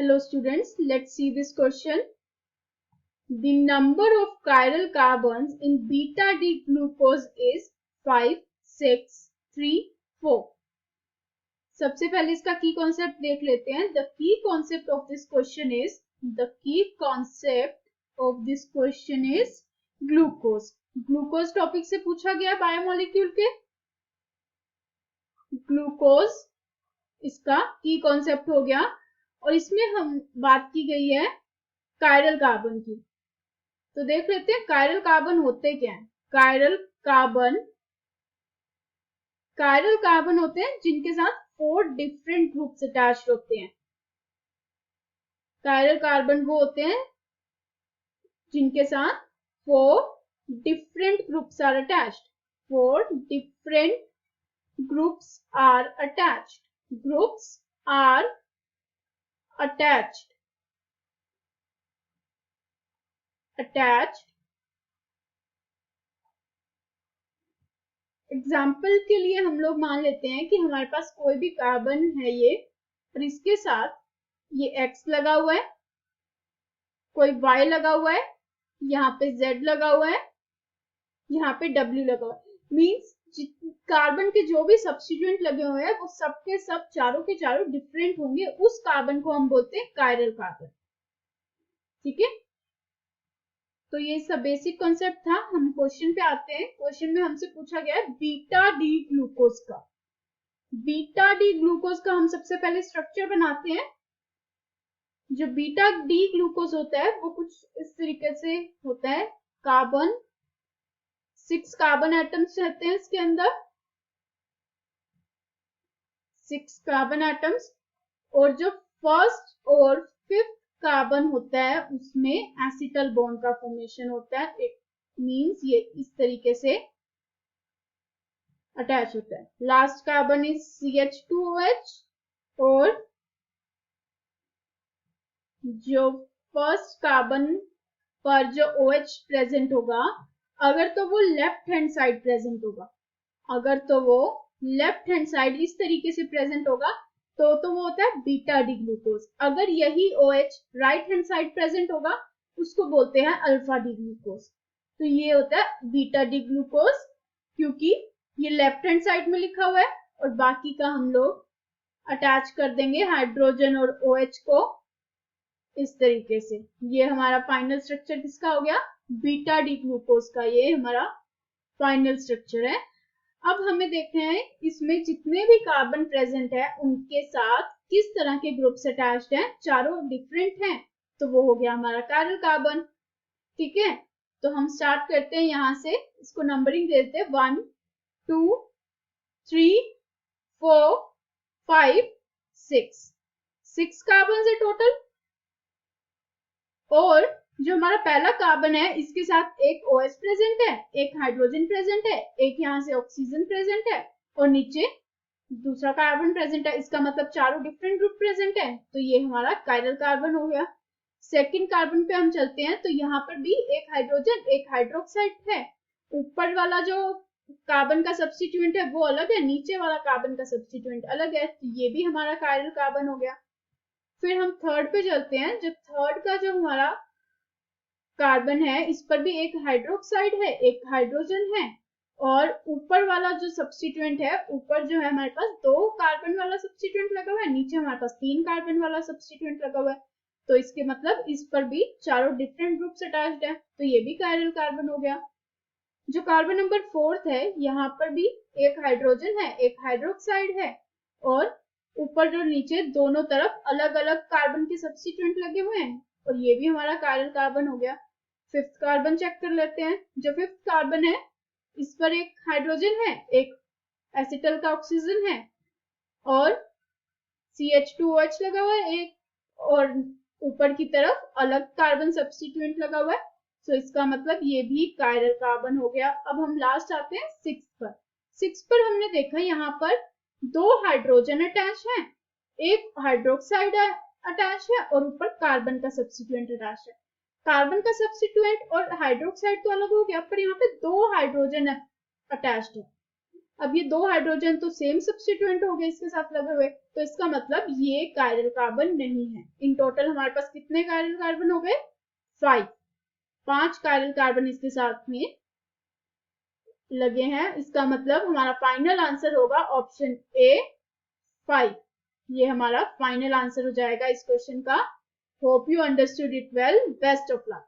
Hello students, let's see this question. The number of chiral carbons in beta-D glucose is 5, 6, 3, 4. सबसे पहले इसका की concept देख लेते हैं. The key concept of this question is glucose. Glucose topic से पूछा गया बायोमोलिक्यूल के. ग्लूकोज इसका की कॉन्सेप्ट हो गया और इसमें हम बात की गई है कायरल कार्बन की. तो देख लेते हैं कायरल कार्बन होते क्या हैं. कायरल कार्बन होते हैं जिनके साथ 4 डिफरेंट ग्रुप्स अटैच्ड होते हैं. कायरल कार्बन वो होते हैं जिनके साथ 4 different groups are attached. 4 different groups are attached. Groups are attached. Example के लिए हम लोग मान लेते हैं कि हमारे पास कोई भी कार्बन है ये और इसके साथ ये X लगा हुआ है, कोई Y लगा हुआ है, यहाँ पे Z लगा हुआ है, यहाँ पे W लगा हुआ है. मीन्स कार्बन के जो भी सब्स्टिट्यूएंट लगे हुए हैं वो सबके सब चारों के चारों डिफरेंट होंगे. उस कार्बन को हम बोलते हैं कायरल कार्बन. ठीक है, तो ये सब बेसिक कॉन्सेप्ट था. हम क्वेश्चन पे आते हैं. क्वेश्चन में हमसे पूछा गया है बीटा डी ग्लूकोज का. बीटा डी ग्लूकोज का हम सबसे पहले स्ट्रक्चर बनाते हैं. जो बीटा डी ग्लूकोज होता है वो कुछ इस तरीके से होता है. कार्बन 6 कार्बन एटम्स रहते हैं इसके अंदर, 6 कार्बन एटम्स. और जो फर्स्ट और फिफ्थ कार्बन होता है उसमें एसिटल बॉन्ड का फॉर्मेशन होता है. इट मींस ये इस तरीके से अटैच होता है. लास्ट कार्बन इज CH2OH और जो फर्स्ट कार्बन पर जो OH प्रेजेंट होगा अगर तो वो लेफ्ट हैंड साइड प्रेजेंट होगा, अगर तो वो लेफ्ट हैंड साइड इस तरीके से प्रेजेंट होगा तो वो होता है बीटा डी ग्लूकोज. अगर यही OH right hand side present होगा उसको बोलते हैं अल्फा डी ग्लूकोज. तो ये होता है बीटा डी ग्लूकोज क्योंकि ये लेफ्ट हैंड साइड में लिखा हुआ है और बाकी का हम लोग अटैच कर देंगे हाइड्रोजन और OH को इस तरीके से. ये हमारा फाइनल स्ट्रक्चर किसका हो गया, बीटा डी ग्लूकोज का. ये हमारा फाइनल स्ट्रक्चर है. अब हमें देखना है इसमें जितने भी कार्बन प्रेजेंट है उनके साथ किस तरह के ग्रुप्स अटैच्ड हैं. चारों डिफरेंट हैं तो वो हो गया हमारा कायरल कार्बन. ठीक है, तो हम स्टार्ट करते हैं यहां से. इसको नंबरिंग दे देते हैं 1 2 3 4 5 6 कार्बन है टोटल. और जो हमारा पहला कार्बन है इसके साथ एक OH प्रेजेंट है, एक हाइड्रोजन प्रेजेंट है, एक यहाँ से ऑक्सीजन प्रेजेंट है और नीचे दूसरा कार्बन प्रेजेंट है. इसका मतलब चारों डिफरेंट ग्रुप प्रेजेंट है. तो ये हमारा कायरल कार्बन हो गया. सेकंड कार्बन पे हम चलते हैं. तो यहाँ पर भी एक हाइड्रोजन एक हाइड्रोक्साइड है. ऊपर वाला जो कार्बन का सब्स्टिट्यूएंट है वो अलग है, नीचे वाला कार्बन का सब्स्टिट्यूएंट अलग है. तो ये भी हमारा कायरल कार्बन हो गया. फिर हम थर्ड पे चलते हैं. जो थर्ड का जो हमारा कार्बन है इस पर भी एक हाइड्रोक्साइड है, एक हाइड्रोजन है और ऊपर वाला जो सब्स्टिट्यूएंट है, ऊपर जो है हमारे पास 2 कार्बन वाला सब्स्टिट्यूएंट लगा हुआ है, नीचे हमारे पास 3 कार्बन वाला सब्स्टिट्यूएंट लगा हुआ है. तो इसके मतलब इस पर भी चारों डिफरेंट ग्रुप्स अटैच्ड है. तो ये भी कायरल कार्बन हो गया. जो कार्बन नंबर 4 है यहाँ पर भी एक हाइड्रोजन है, एक हाइड्रोक्साइड है और ऊपर जो नीचे दोनों तरफ अलग अलग कार्बन के सब्स्टिट्यूएंट लगे हुए हैं और ये भी हमारा कायरल कार्बन हो गया. फिफ्थ कार्बन चेक कर लेते हैं. जो फिफ्थ कार्बन है इस पर एक हाइड्रोजन है, एक एसिटल का ऑक्सीजन है और CH2OH लगा हुआ है एक और ऊपर की तरफ अलग कार्बन सब्स्टिट्यूएंट लगा हुआ है. तो इसका मतलब ये भी कायरल कार्बन हो गया. अब हम लास्ट आते हैं 6 पर. 6 पर हमने देखा यहाँ पर 2 हाइड्रोजन अटैच है, एक हाइड्रोक्साइड अटैच है और ऊपर कार्बन का सब्स्टिट्यूएंट अटैच है. कार्बन का सब्स्टिट्यूएंट और हाइड्रोक्साइड तो अलग हो गया पर यहाँ पे 2 हाइड्रोजन अटैच्ड है. अब ये 2 हाइड्रोजन तो सेम सब्स्टिट्यूएंट हो गए इसके साथ लगे हुए, तो इसका मतलब ये कायरल कार्बन नहीं है। इन टोटल हमारे पास कितने कायरल कार्बन हो गए? 5 कायरल कार्बन इसके साथ में लगे हैं। इसका मतलब हमारा फाइनल आंसर होगा ऑप्शन ए 5। ये हमारा फाइनल आंसर हो जाएगा इस क्वेश्चन का। Hope you understood it well. Best of luck.